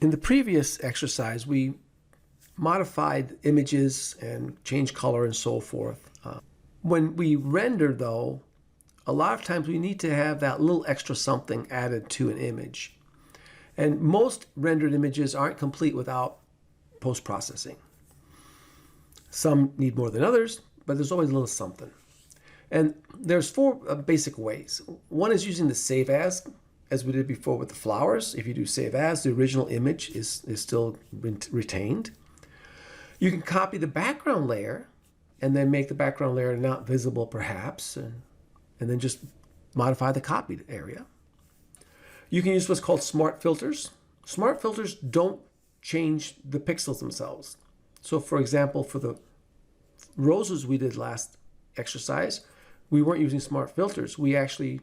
In the previous exercise, we modified images and changed color and so forth. When we render, though, a lot of times we need to have that little extra something added to an image. And most rendered images aren't complete without post-processing. Some need more than others, but there's always a little something. And there's four basic ways. One is using the save as we did before with the flowers. If you do save as, the original image is still retained. You can copy the background layer and then make the background layer not visible perhaps, and then just modify the copied area. You can use what's called smart filters. Smart filters don't change the pixels themselves. So for example, for the roses we did last exercise, we weren't using smart filters. We actually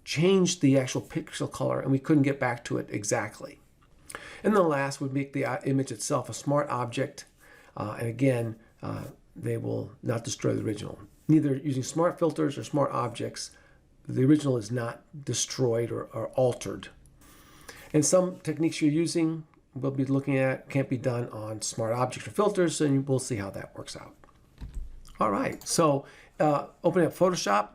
changed the actual pixel color and we couldn't get back to it exactly. And then last would make the image itself a smart object. And again, they will not destroy the original. Neither using smart filters or smart objects, the original is not destroyed or altered. And some techniques you're using, we'll be looking at, can't be done on smart objects or filters, and we'll see how that works out. All right, so open up Photoshop,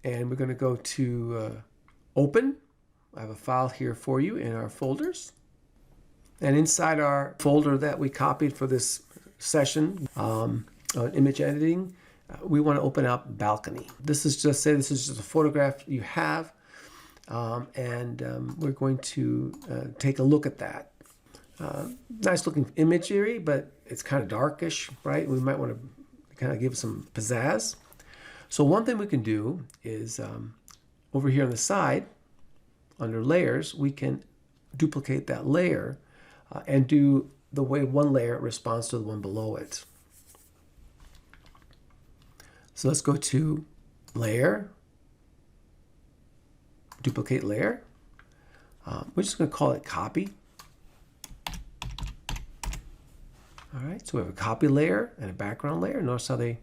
and we're going to go to Open. I have a file here for you in our folders. And inside our folder that we copied for this session on image editing, we want to open up Balcony. This is just a photograph you have, and we're going to take a look at that. Nice looking imagery, but it's kind of darkish, right? We might want to kind of give some pizzazz. So one thing we can do is over here on the side, under layers, we can duplicate that layer and do the way one layer responds to the one below it. So let's go to Layer, Duplicate Layer. We're just going to call it Copy. All right, so we have a copy layer and a background layer. Notice how they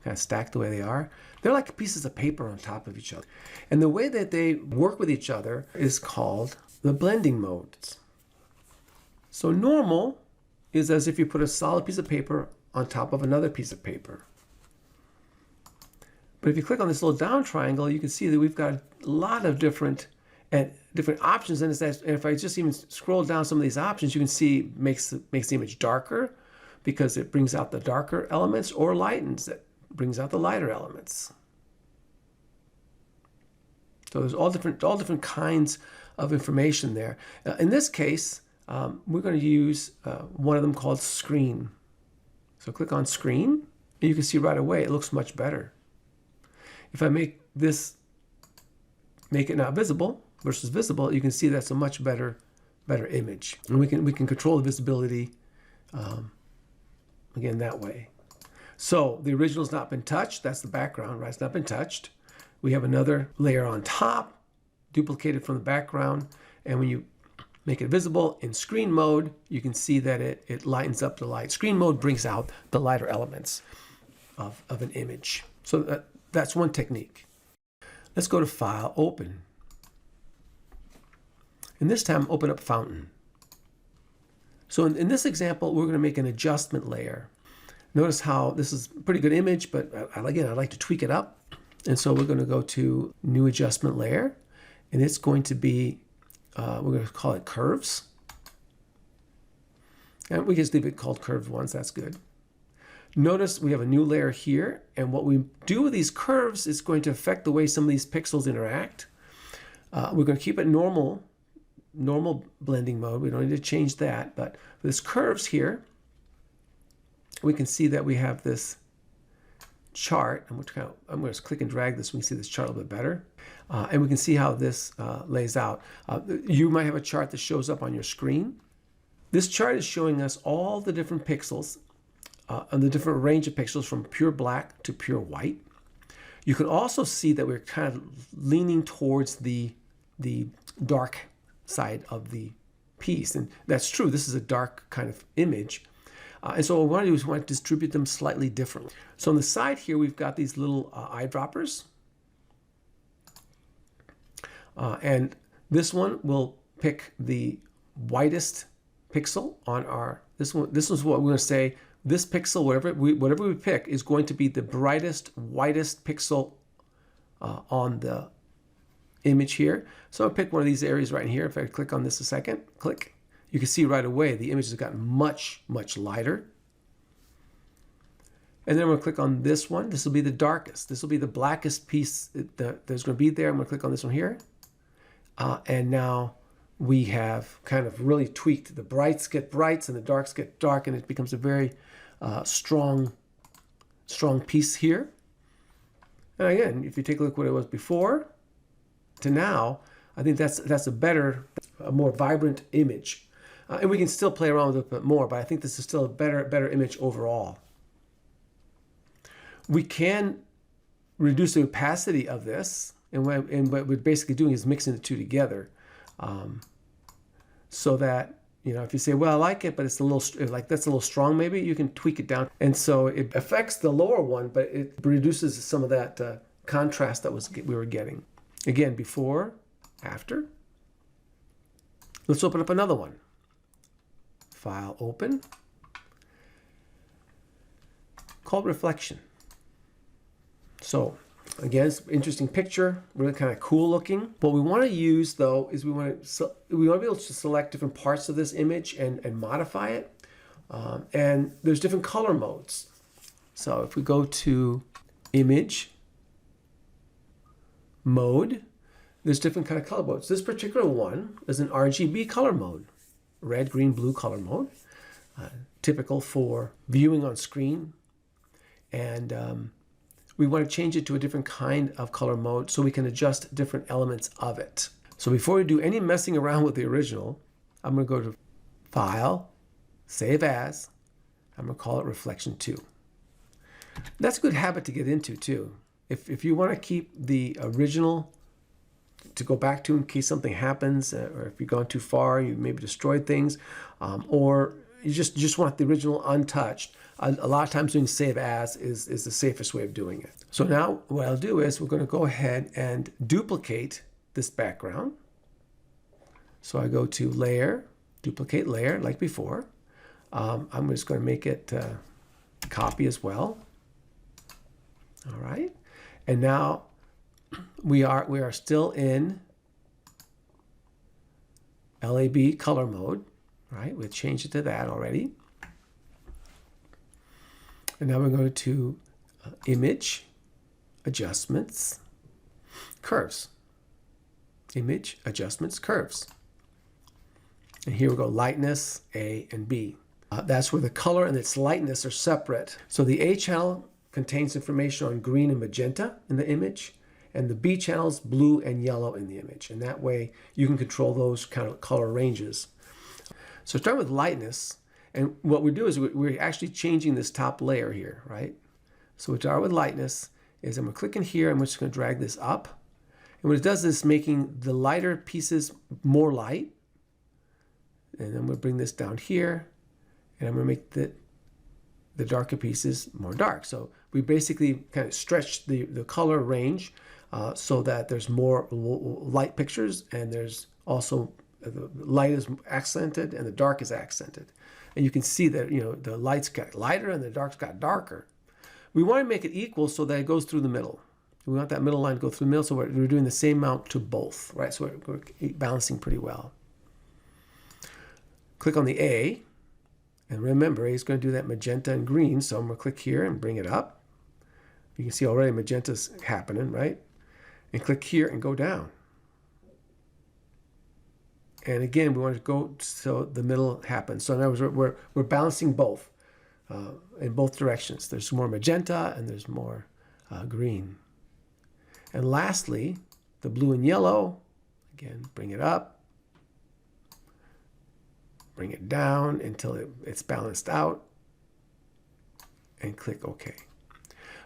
kind of stack the way they are. They're like pieces of paper on top of each other. And the way that they work with each other is called the blending modes. So normal is as if you put a solid piece of paper on top of another piece of paper. But if you click on this little down triangle, you can see that we've got a lot of different options. And if I just even scroll down some of these options, you can see makes the image darker because it brings out the darker elements, or lightens, that brings out the lighter elements. So there's all different kinds of information there. In this case, we're going to use one of them called Screen. So click on Screen, and you can see right away it looks much better. If I make it not visible versus visible, you can see that's a much better image. And we can control the visibility again that way. So the original's not been touched. That's the background, right? It's not been touched. We have another layer on top, duplicated from the background. And when you make it visible in screen mode, you can see that it lightens up the light. Screen mode brings out the lighter elements of an image. So that's one technique. Let's go to File, Open. And this time, open up Fountain. So in this example, we're going to make an adjustment layer. Notice how this is a pretty good image, but again, I'd like to tweak it up. And so we're going to go to New Adjustment Layer, and it's going to be, we're going to call it Curves. And we just leave it called Curved Ones, that's good. Notice we have a new layer here, and what we do with these curves is going to affect the way some of these pixels interact. We're going to keep it normal blending mode. We don't need to change that, but for this curves here, we can see that we have this chart. I'm going to click and drag this so we can see this chart a little bit better. And we can see how this lays out. You might have a chart that shows up on your screen. This chart is showing us all the different pixels and the different range of pixels from pure black to pure white. You can also see that we're kind of leaning towards the dark side of the piece. And that's true. This is a dark kind of image. And so what we want to do is we want to distribute them slightly differently. So on the side here, we've got these little eyedroppers. And this one will pick the whitest pixel on our, this is what we're going to say, this pixel, whatever we pick, is going to be the brightest, whitest pixel on the image here. So I'll pick one of these areas right here. If I click on this a second, click, you can see right away the image has gotten much, much lighter. And then I'm going to click on this one. This will be the darkest. This will be the blackest piece that there's going to be there. I'm going to click on this one here. And now we have kind of really tweaked. The brights get brights and the darks get dark, and it becomes a very strong piece here. And again, if you take a look at what it was before to now, I think that's a better, a more vibrant image. And we can still play around with it a bit more, but I think this is still a better image overall. We can reduce the opacity of this, and what we're basically doing is mixing the two together, so that, you know, if you say, well, I like it, but it's a little, like that's a little strong, maybe you can tweak it down. And so it affects the lower one, but it reduces some of that contrast that we were getting. Again, before, after. Let's open up another one. File, open. Called reflection. So again, it's an interesting picture, really kind of cool looking. What we want to use though is we want to be able to select different parts of this image and modify it. And there's different color modes. So if we go to image mode, there's different kind of color modes. This particular one is an RGB color mode, red, green, blue color mode, typical for viewing on screen. And we want to change it to a different kind of color mode so we can adjust different elements of it. So before we do any messing around with the original, I'm going to go to File, Save As. I'm going to call it Reflection 2. That's a good habit to get into too. If you want to keep the original to go back to in case something happens, or if you've gone too far, you maybe destroyed things, or you just want the original untouched. A lot of times doing save as is the safest way of doing it. So now what I'll do is we're going to go ahead and duplicate this background. So I go to Layer, Duplicate Layer like before. I'm just going to make it copy as well. All right. And now we are still in LAB color mode, right? We've changed it to that already. And now we're going to Image, Adjustments, Curves. Image, Adjustments, Curves. And here we go, Lightness, A and B. That's where the color and its lightness are separate. So the A channel contains information on green and magenta in the image, and the B channel's blue and yellow in the image. And that way you can control those kind of color ranges. So start with lightness. And what we do is we're actually changing this top layer here, right? So what we start with lightness is I'm going to click in here. I'm just going to drag this up. And what it does is making the lighter pieces more light. And then we'll bring this down here. And I'm going to make the darker pieces more dark. So we basically kind of stretch the color range so that there's more light pictures, and there's also the light is accented and the dark is accented. And you can see that, you know, the lights got lighter and the darks got darker. We want to make it equal so that it goes through the middle. We want that middle line to go through the middle, so we're doing the same amount to both, right? So we're balancing pretty well. Click on the A, and remember, A is going to do that magenta and green, so I'm going to click here and bring it up. You can see already magenta's happening, right? And click here and go down. And again, we want to go so the middle happens. So in other words, we're balancing both in both directions. There's more magenta and there's more green. And lastly, the blue and yellow, again, bring it up, bring it down until it's balanced out, and click OK.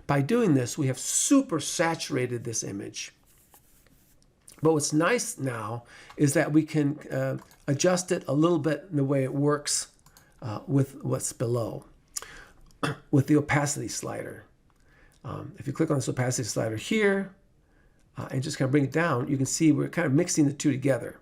By doing this, we have super saturated this image. But what's nice now is that we can adjust it a little bit in the way it works with what's below, with the opacity slider. If you click on this opacity slider here and just kind of bring it down, you can see we're kind of mixing the two together.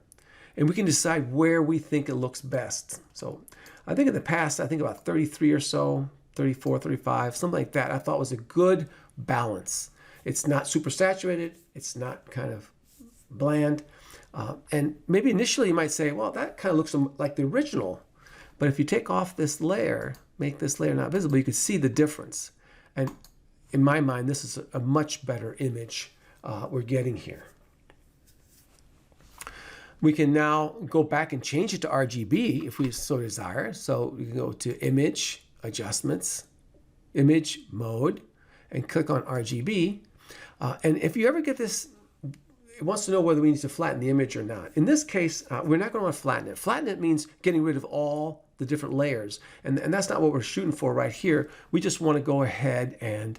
and we can decide where we think it looks best. So I think in the past, I think about 33 or so, 34, 35, something like that, I thought was a good balance. It's not super saturated. It's not kind of bland. And maybe initially you might say, well, that kind of looks like the original. But if you take off this layer, make this layer not visible, you can see the difference. And in my mind, this is a much better image we're getting here. We can now go back and change it to RGB if we so desire. So we can go to Image, Adjustments, Image Mode, and click on RGB. And if you ever get this, it wants to know whether we need to flatten the image or not. In this case, we're not going to want to flatten it. Flatten it means getting rid of all the different layers. And that's not what we're shooting for right here. We just want to go ahead and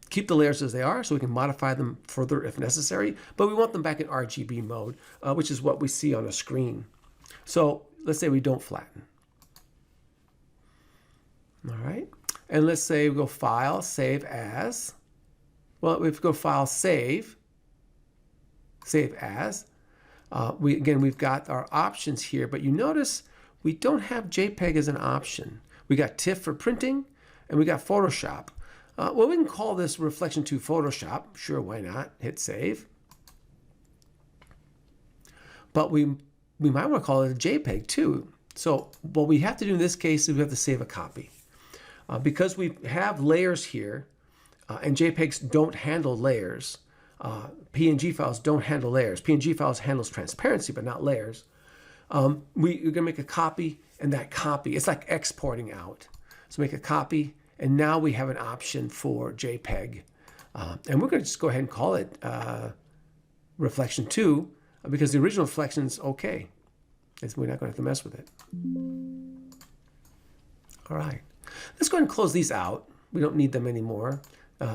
keep the layers as they are so we can modify them further if necessary. But we want them back in RGB mode, which is what we see on the screen. So let's say we don't flatten. All right. And let's say we go File, Save As. Well, if we go File, Save As. We've got our options here, but you notice we don't have JPEG as an option. We got TIFF for printing, and we got Photoshop. Well, we can call this Reflection 2 Photoshop. Sure, why not? Hit Save. But we might want to call it a JPEG too. So what we have to do in this case is we have to save a copy. Because we have layers here, and JPEGs don't handle layers. PNG files don't handle layers. PNG files handles transparency, but not layers. We're going to make a copy, and that copy, it's like exporting out. So make a copy, and now we have an option for JPEG. And we're going to just go ahead and call it Reflection 2, because the original Reflection's okay. We're not going to have to mess with it. All right. Let's go ahead and close these out. We don't need them anymore.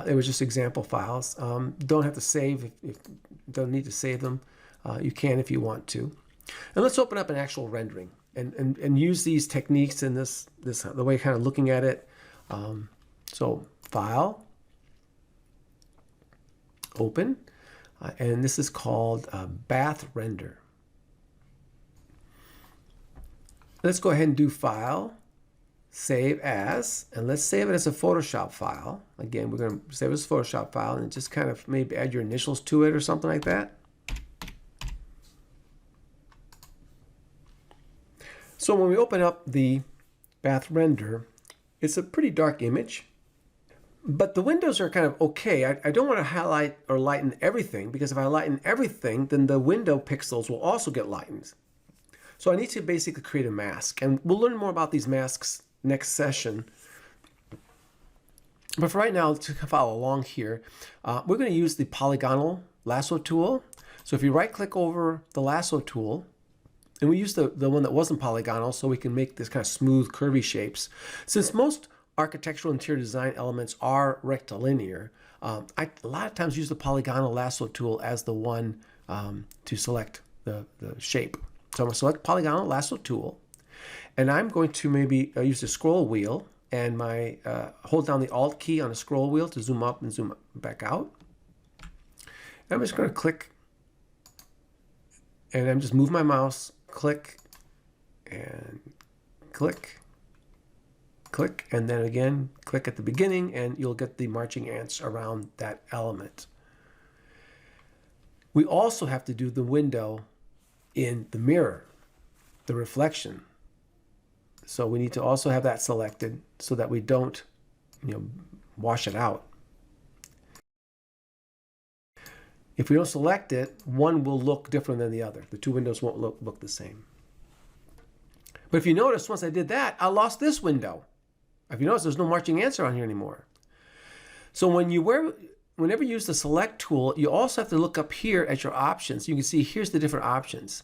They were just example files. Don't have to save. If don't need to save them. You can if you want to. And let's open up an actual rendering and use these techniques in the way kind of looking at it. So File, Open, and this is called Bath Render. Let's go ahead and do File, Save As, and let's save it as a Photoshop file. Again, we're going to save it as a Photoshop file and just kind of maybe add your initials to it or something like that. So when we open up the Bath Render, it's a pretty dark image, but the windows are kind of okay. I don't want to highlight or lighten everything, because if I lighten everything, then the window pixels will also get lightened. So I need to basically create a mask, and we'll learn more about these masks next session. But for right now, to follow along here, we're going to use the polygonal lasso tool. So if you right click over the lasso tool, and we use the one that wasn't polygonal so we can make this kind of smooth curvy shapes. Since most architectural interior design elements are rectilinear, I a lot of times use the polygonal lasso tool as the one to select the shape. So I'm going to select polygonal lasso tool, and I'm going to maybe use the scroll wheel and my hold down the Alt key on the scroll wheel to zoom up and zoom back out. And I'm just going to click, and I'm just move my mouse, click, and click, click, and then again click at the beginning, and you'll get the marching ants around that element. We also have to do the window in the mirror, the reflection. So we need to also have that selected so that we don't, wash it out. If we don't select it, one will look different than the other. The two windows won't look the same. But if you notice, once I did that, I lost this window. If you notice, there's no marching ants around here anymore. So whenever you use the select tool, you also have to look up here at your options. You can see here's the different options.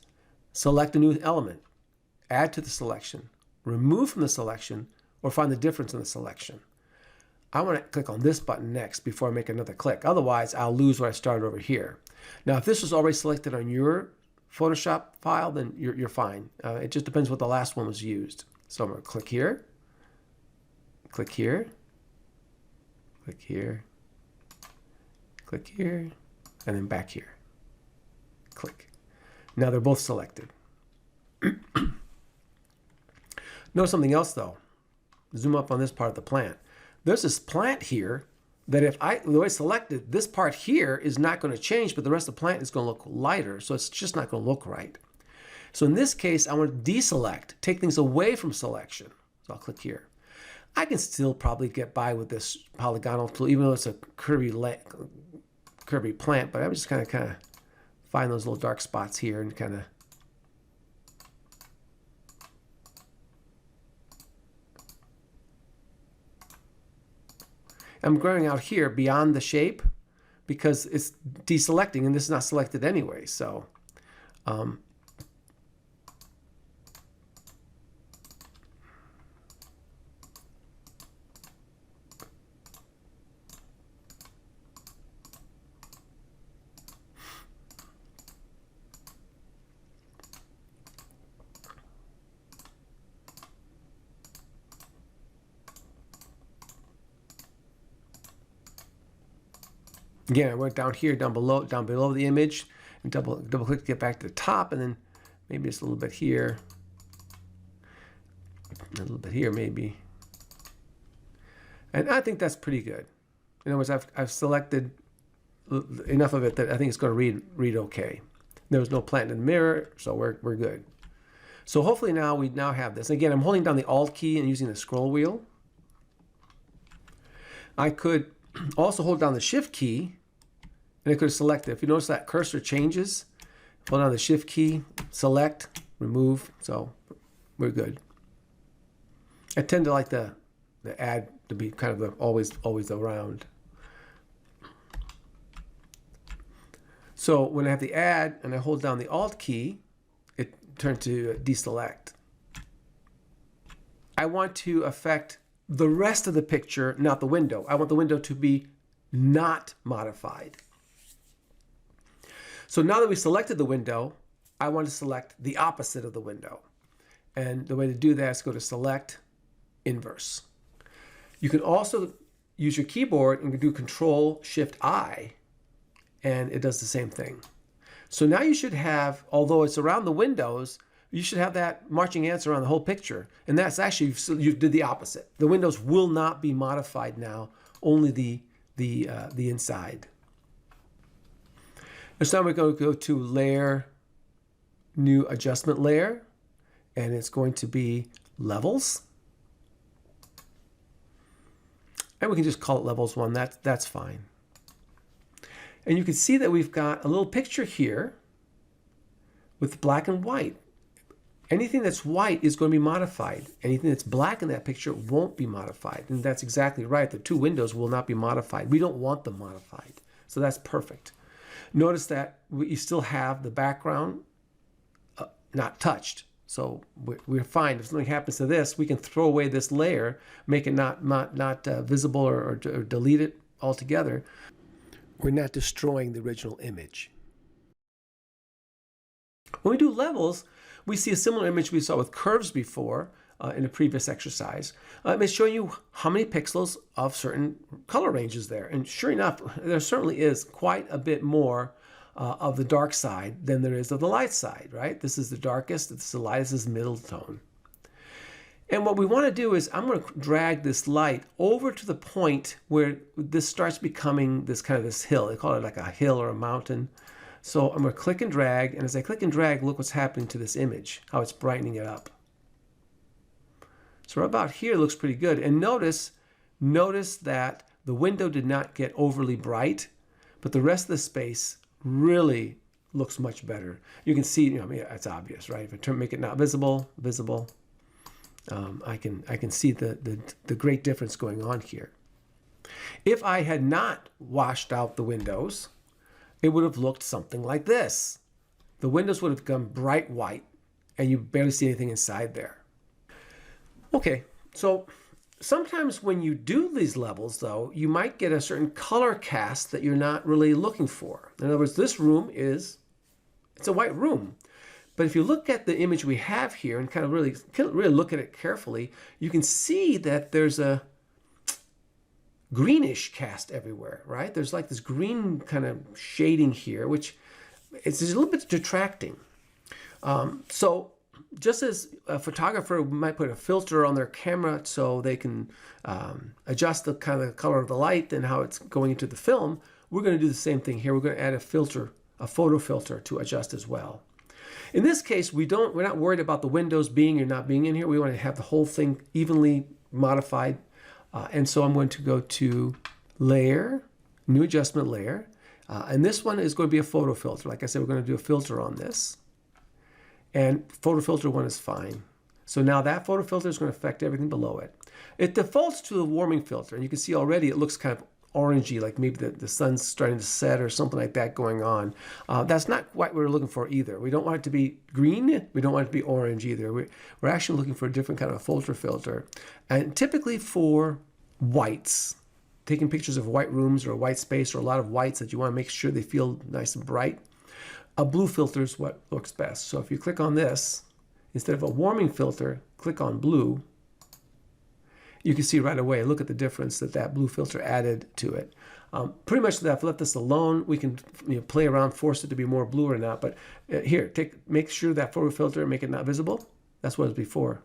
Select a new element, add to the selection, remove from the selection, or find the difference in the selection. I want to click on this button next before I make another click. Otherwise, I'll lose what I started over here. Now, if this was already selected on your Photoshop file, then you're fine. It just depends what the last one was used. So I'm going to click here, click here, click here, click here, and then back here. Click. Now they're both selected. Notice something else though. Zoom up on this part of the plant. There's this plant here that the way it's selected, this part here is not going to change, but the rest of the plant is going to look lighter, so it's just not going to look right. So in this case, I want to deselect, take things away from selection. So I'll click here. I can still probably get by with this polygonal tool, even though it's a curvy plant, but I'm just kind of find those little dark spots here and kind of I'm going out here beyond the shape because it's deselecting and this is not selected anyway. So again, I went down here, down below the image, and double click to get back to the top, and then maybe just a little bit here, a little bit here, maybe. And I think that's pretty good. In other words, I've selected enough of it that I think it's going to read okay. There was no plant in the mirror, so we're good. So hopefully we now have this. Again, I'm holding down the Alt key and using the scroll wheel. I could also hold down the Shift key, and I could select it. If you notice that cursor changes, hold down the Shift key, select, remove, so we're good. I tend to like the add to be kind of always around. So when I have the add and I hold down the Alt key, it turns to deselect. I want to affect the rest of the picture, not the window. I want the window to be not modified. So now that we selected the window, I want to select the opposite of the window. And the way to do that is go to Select, Inverse. You can also use your keyboard and do Control-Shift-I, and it does the same thing. So now you should have, although it's around the windows, you should have that marching ants around the whole picture. And that's actually, you did the opposite. The windows will not be modified now, only the inside. And so now we're going to go to Layer, New Adjustment Layer, and it's going to be Levels. And we can just call it Levels 1, that's fine. And you can see that we've got a little picture here with black and white. Anything that's white is going to be modified. Anything that's black in that picture won't be modified. And that's exactly right. The two windows will not be modified. We don't want them modified. So that's perfect. Notice that you still have the background not touched. So we're fine. If something happens to this, we can throw away this layer, make it not visible or delete it altogether. We're not destroying the original image. When we do levels, we see a similar image we saw with curves before in a previous exercise. It's showing you how many pixels of certain color ranges there. And sure enough, there certainly is quite a bit more of the dark side than there is of the light side, right? This is the darkest, this is the lightest, this is middle tone. And what we want to do is I'm going to drag this light over to the point where this starts becoming this hill. They call it like a hill or a mountain. So I'm going to click and drag, and as I click and drag, look what's happening to this image, how it's brightening it up. So right about here looks pretty good. And notice that the window did not get overly bright, but the rest of the space really looks much better. You can see, it's obvious, right? If I make it not visible, I can see the great difference going on here. If I had not washed out the windows, it would have looked something like this. The windows would have become bright white, and you barely see anything inside there. Okay, so sometimes when you do these levels, though, you might get a certain color cast that you're not really looking for. In other words, this room it's a white room. But if you look at the image we have here and kind of really look at it carefully, you can see that there's a greenish cast everywhere, right? There's like this green kind of shading here, which it's a little bit detracting. So just as a photographer might put a filter on their camera so they can adjust the kind of color of the light and how it's going into the film, we're going to do the same thing here. We're going to add a filter, a photo filter, to adjust as well. In this case, we're not worried about the windows being or not being in here. We want to have the whole thing evenly modified. And so I'm going to go to Layer, New Adjustment Layer. And this one is going to be a photo filter. Like I said, we're going to do a filter on this. And photo filter 1 is fine. So now that photo filter is going to affect everything below it. It defaults to the warming filter. And you can see already it looks kind of orangey, like maybe the sun's starting to set or something like that going on. That's not what we're looking for either. We don't want it to be green. We don't want it to be orange either. We're actually looking for a different kind of photo filter. And typically for whites, taking pictures of white rooms or a white space or a lot of whites that you want to make sure they feel nice and bright, a blue filter is what looks best. So if you click on this, instead of a warming filter, click on blue. You can see right away, look at the difference that blue filter added to it. Pretty much if let this alone, we can play around, force it to be more blue or not. But here, make sure that photo filter, make it not visible. That's what it was before.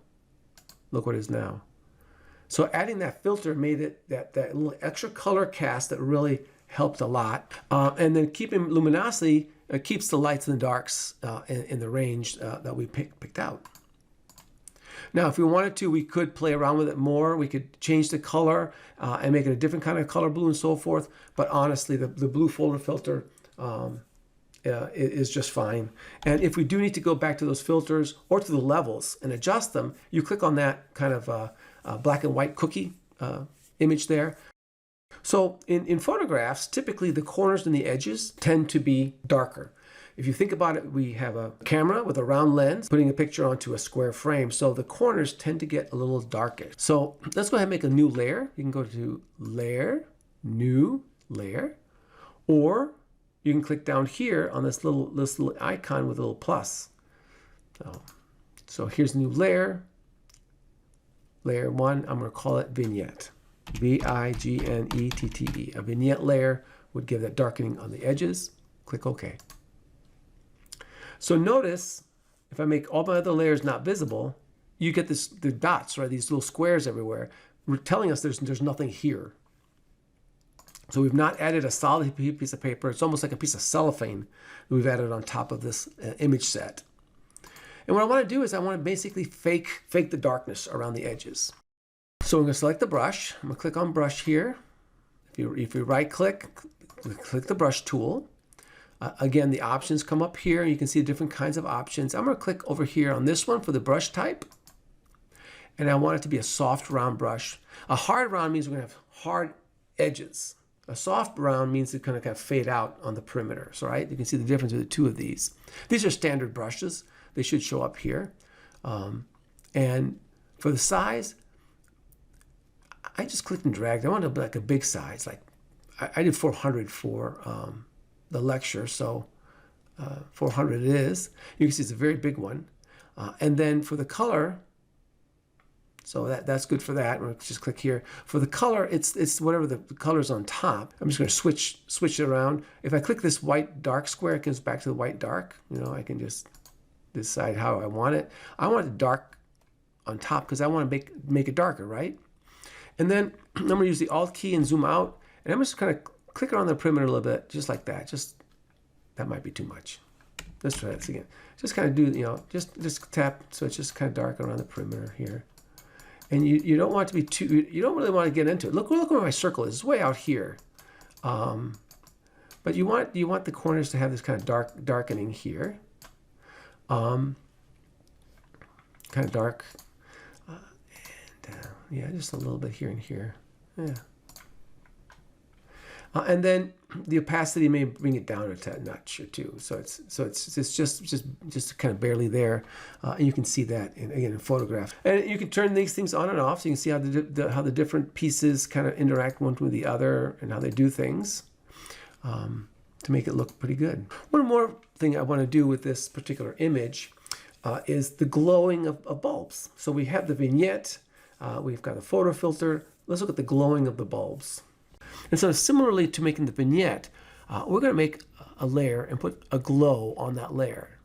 Look what it is now. So adding that filter made it that little extra color cast that really helped a lot. And then keeping luminosity keeps the lights and the darks in the range that we picked out. Now, if we wanted to, we could play around with it more. We could change the color and make it a different kind of color blue and so forth. But honestly, the blue photo filter is just fine. And if we do need to go back to those filters or to the levels and adjust them, you click on that kind of black and white cookie image there. So in photographs, typically the corners and the edges tend to be darker. If you think about it, we have a camera with a round lens putting a picture onto a square frame. So the corners tend to get a little darker. So let's go ahead and make a new layer. You can go to Layer, New Layer, or you can click down here on this little icon with a little plus. So here's a new layer. Layer 1, I'm going to call it Vignette. Vignette. A vignette layer would give that darkening on the edges. Click OK. So notice, if I make all my other layers not visible, you get the dots, right? These little squares everywhere. We're telling us there's nothing here. So we've not added a solid piece of paper. It's almost like a piece of cellophane that we've added on top of this image set. And what I want to do is I want to basically fake the darkness around the edges. So I'm going to select the brush. I'm going to click on brush here. If you right click the brush tool. Again, the options come up here. You can see the different kinds of options. I'm going to click over here on this one for the brush type. And I want it to be a soft round brush. A hard round means we're going to have hard edges. A soft round means it's going to kind of fade out on the perimeters, right? You can see the difference with the two of these. These are standard brushes. They should show up here. And for the size, I just clicked and dragged. I want to be like a big size. Like I did 400 for the lecture, so 400 it is. You can see it's a very big one. And then for the color, so that's good for that. We'll just click here. For the color, it's whatever the color's on top. I'm just going to switch it around. If I click this white dark square, it comes back to the white dark. I can just decide how I want it. I want it dark on top because I want to make it darker, right? And then I'm going to use the Alt key and zoom out. And I'm just kind of click it on the perimeter a little bit, just like that. That might be too much. Let's try this again. Just kind of do, just tap so it's just kind of dark around the perimeter here. And you don't want it to be too, you don't really want to get into it. Look where my circle is. It's way out here. But you want the corners to have this kind of darkening here. Kind of dark. Yeah, just a little bit here and here. Yeah. And then the opacity may bring it down a notch or two. So it's just kind of barely there. And you can see that in photograph. And you can turn these things on and off, so you can see how the different pieces kind of interact one with the other and how they do things to make it look pretty good. One more thing I want to do with this particular image is the glowing of bulbs. So we have the vignette. We've got a photo filter. Let's look at the glowing of the bulbs. And so similarly to making the vignette, we're going to make a layer and put a glow on that layer.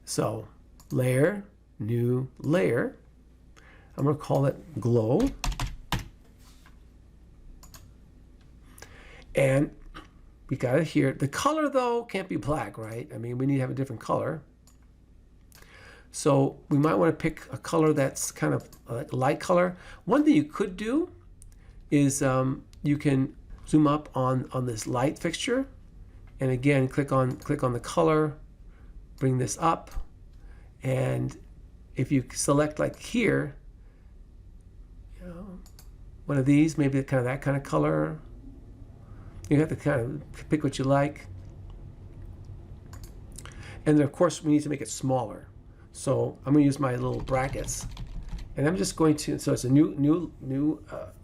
So layer, new layer. I'm going to call it glow. And we got it here. The color though can't be black, right? I mean, we need to have a different color. So we might want to pick a color that's kind of a light color. One thing you could do is you can zoom up on this light fixture, and again click on the color, bring this up, and if you select like here, you know, one of these, maybe kind of that kind of color. You have to kind of pick what you like. And then of course we need to make it smaller. So I'm going to use my little brackets, and I'm just going to, so it's a new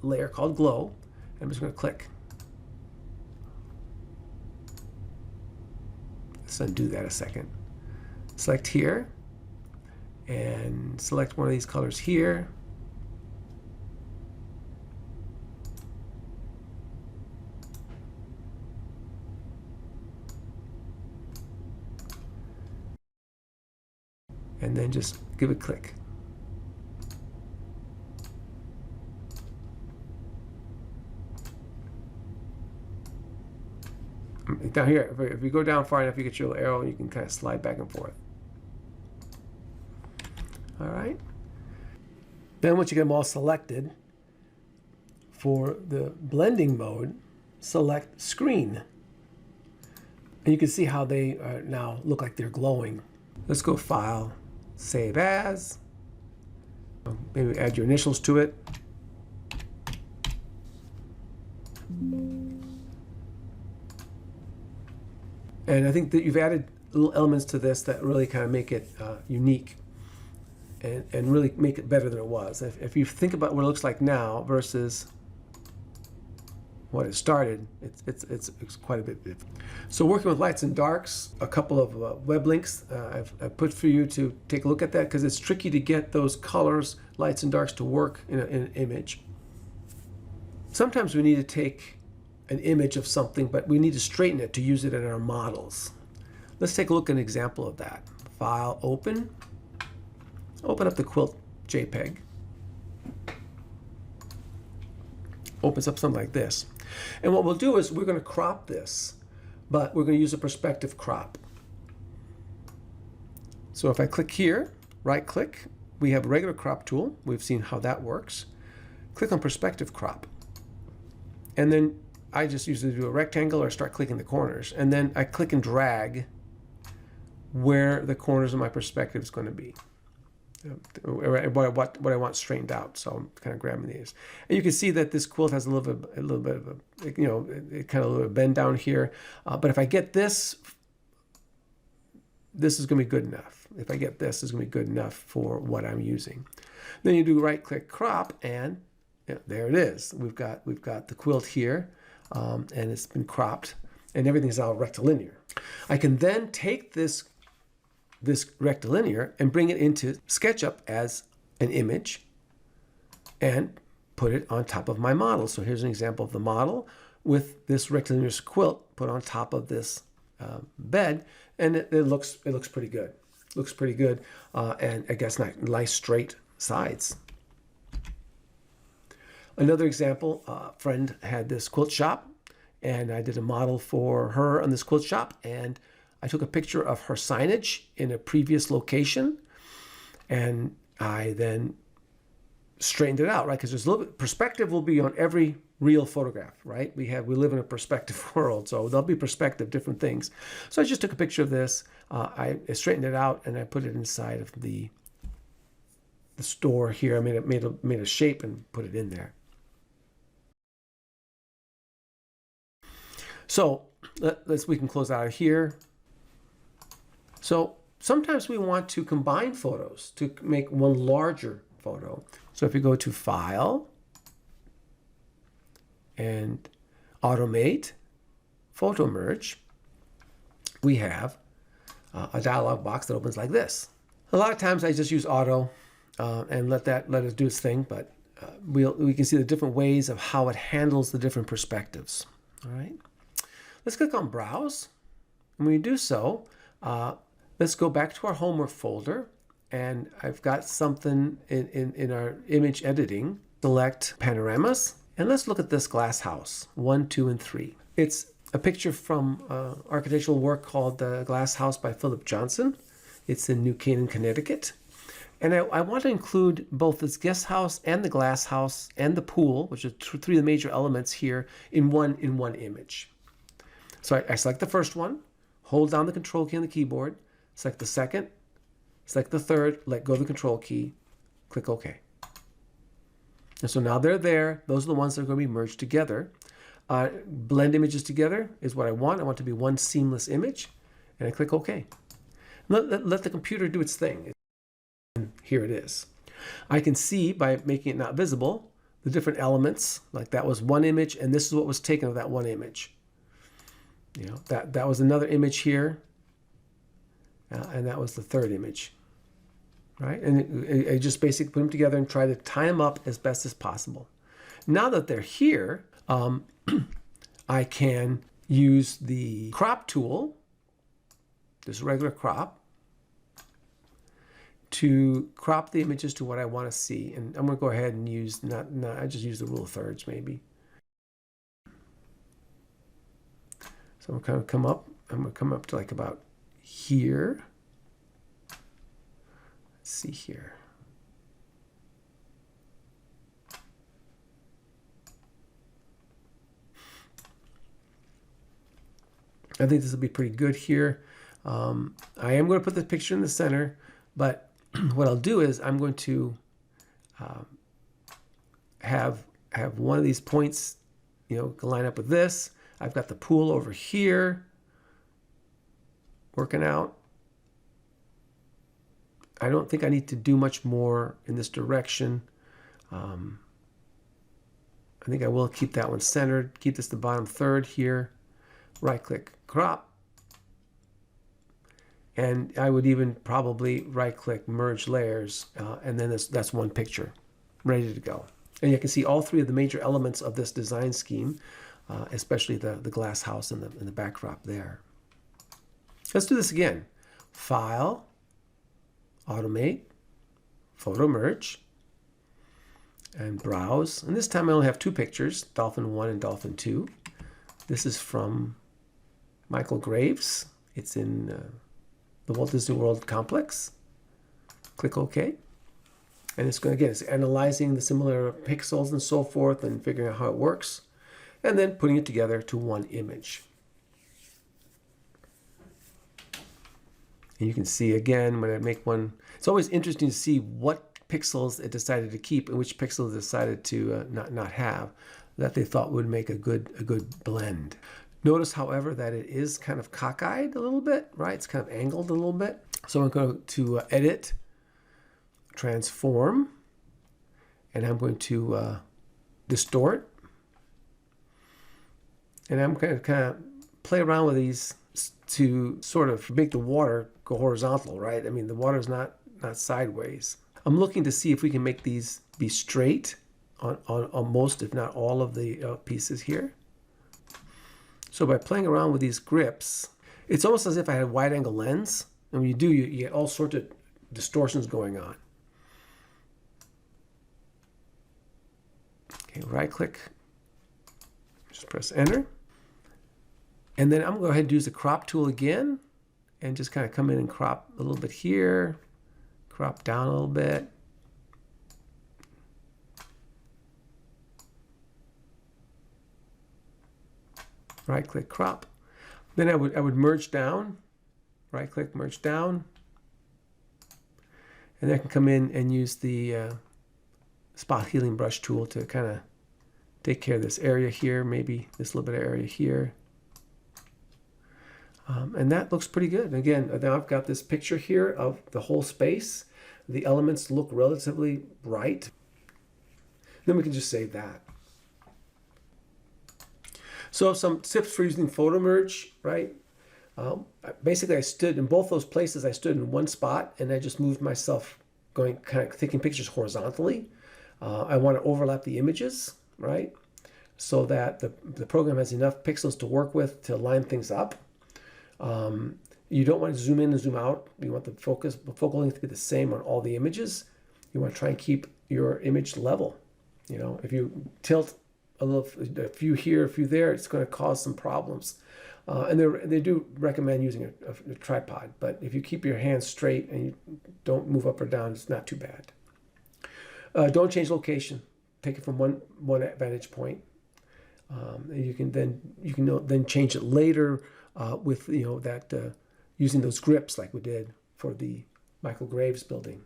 layer called glow. I'm just going to click. Let's undo that a second. Select here and select one of these colors here. And then just give it a click. Down here, if you go down far enough, you get your little arrow, and you can kind of slide back and forth. All right. Then once you get them all selected, for the blending mode, select screen. And you can see how they now look like they're glowing. Let's go File, Save As. Maybe add your initials to it. And I think that you've added little elements to this that really kind of make it unique and really make it better than it was. If you think about what it looks like now versus what it started, it's quite a bit different. So working with lights and darks, a couple of web links I've put for you to take a look at that, because it's tricky to get those colors, lights and darks, to work in an image. Sometimes we need to take an image of something, but we need to straighten it to use it in our models. Let's take a look at an example of that. File, open up the quilt JPEG. Opens up something like this. And what we'll do is we're going to crop this, but we're going to use a perspective crop. So if I click here, right click, we have a regular crop tool. We've seen how that works. Click on perspective crop. And then I just usually do a rectangle or start clicking the corners. And then I click and drag where the corners of my perspective is going to be. What I want straightened out. So I'm kind of grabbing these, and you can see that this quilt has a little bit of a, you know, it kind of a little bend down here. But if I get this is going to be good enough. If I get this, is going to be good enough for what I'm using. Then you do right click crop, and there it is. We've got the quilt here, and it's been cropped, and everything's now rectilinear. I can then take this rectilinear and bring it into SketchUp as an image and put it on top of my model. So here's an example of the model with this rectilinear quilt put on top of this bed, and it looks pretty good. Looks pretty good, and I guess nice straight sides. Another example, a friend had this quilt shop, and I did a model for her on this quilt shop, and I took a picture of her signage in a previous location, and I then straightened it out, right? Because there's a little bit, perspective will be on every real photograph, right? We live in a perspective world, so there'll be perspective, different things. So I just took a picture of this, I straightened it out, and I put it inside of the store here. I made a shape and put it in there. So we can close out of here. So sometimes we want to combine photos to make one larger photo. So if you go to File and Automate, Photo Merge, we have a dialog box that opens like this. A lot of times I just use Auto and let it do its thing, but we can see the different ways of how it handles the different perspectives. All right. Let's click on Browse. And when you do so, Let's go back to our homework folder, and I've got something in our image editing. Select panoramas, and let's look at this glass house, 1, 2, and 3. It's a picture from architectural work called The Glass House by Philip Johnson. It's in New Canaan, Connecticut. And I want to include both this guest house and the glass house and the pool, which are three of the major elements here, in one image. So I select the first one, hold down the control key on the keyboard, select the second, select the third, let go of the control key, click OK. And so now they're there. Those are the ones that are going to be merged together. Blend images together is what I want. I want it to be one seamless image. And I click OK. Let the computer do its thing. And here it is. I can see, by making it not visible, the different elements. Like that was one image, and this is what was taken of that one image. You know, that was another image here. And that was the third image. Right? And I just basically put them together and try to tie them up as best as possible. Now that they're here, I can use the crop tool, this regular crop, to crop the images to what I want to see. And I'm going to go ahead and use, I just use the rule of thirds maybe. So I'm going to come up to like about here. See here. I think this will be pretty good here. I am going to put the picture in the center, but what I'll do is I'm going to have one of these points, you know, line up with this. I've got the pool over here working out. I don't think I need to do much more in this direction. I think I will keep that one centered, keep this the bottom third here, right click, crop. And I would even probably right click, merge layers, and then that's one picture ready to go. And you can see all three of the major elements of this design scheme, especially the glass house and the backdrop there. Let's do this again. File, Automate, Photo Merge, and Browse. And this time I only have two pictures, Dolphin 1 and Dolphin 2. This is from Michael Graves. It's in the Walt Disney World complex. Click OK. And it's going to, again, it's analyzing the similar pixels and so forth and figuring out how it works, and then putting it together to one image. And you can see again when I make one, it's always interesting to see what pixels it decided to keep and which pixels it decided to not have, that they thought would make a good blend. Notice, however, that it is kind of cockeyed a little bit, right? It's kind of angled a little bit. So I'm going to edit, transform, and I'm going to distort. And I'm going to kind of play around with these to sort of make the water go horizontal, right? I mean, the water is not sideways. I'm looking to see if we can make these be straight on most, if not all, of the pieces here. So by playing around with these grips, it's almost as if I had a wide angle lens. And when you do, you get all sorts of distortions going on. Okay, right click, just press enter. And then I'm going to go ahead and use the crop tool again and just kind of come in and crop a little bit here, crop down a little bit. Right click, crop. Then I would merge down, right click, merge down. And then I can come in and use the spot healing brush tool to kind of take care of this area here, maybe this little bit of area here. And that looks pretty good. Again, now I've got this picture here of the whole space. The elements look relatively bright. Then we can just save that. So some tips for using photo merge, right? Basically, I stood in both those places. I stood in one spot and I just moved myself going, kind of taking pictures horizontally. I want to overlap the images, right? So that the program has enough pixels to work with to line things up. You don't want to zoom in and zoom out. You want the focal length to be the same on all the images. You want to try and keep your image level. If you tilt a few here, a few there, it's going to cause some problems. And they do recommend using a tripod, but if you keep your hands straight and you don't move up or down, it's not too bad. Don't change location. Take it from one vantage point. You can then change it later with that using those grips like we did for the Michael Graves building.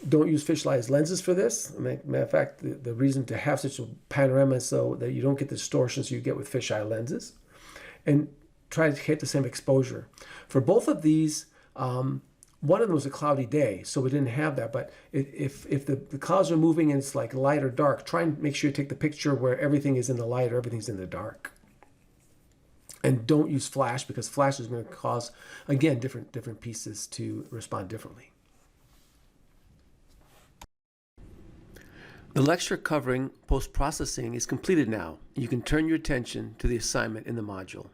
Don't use fisheye lenses for this. Matter of fact, the reason to have such a panorama is so that you don't get the distortions you get with fisheye lenses. And try to hit the same exposure. For both of these, one of them was a cloudy day, so we didn't have that. But if the clouds are moving and it's like light or dark, try and make sure you take the picture where everything is in the light or everything's in the dark. And don't use flash, because flash is going to cause, again, different pieces to respond differently. The lecture covering post-processing is completed now. You can turn your attention to the assignment in the module.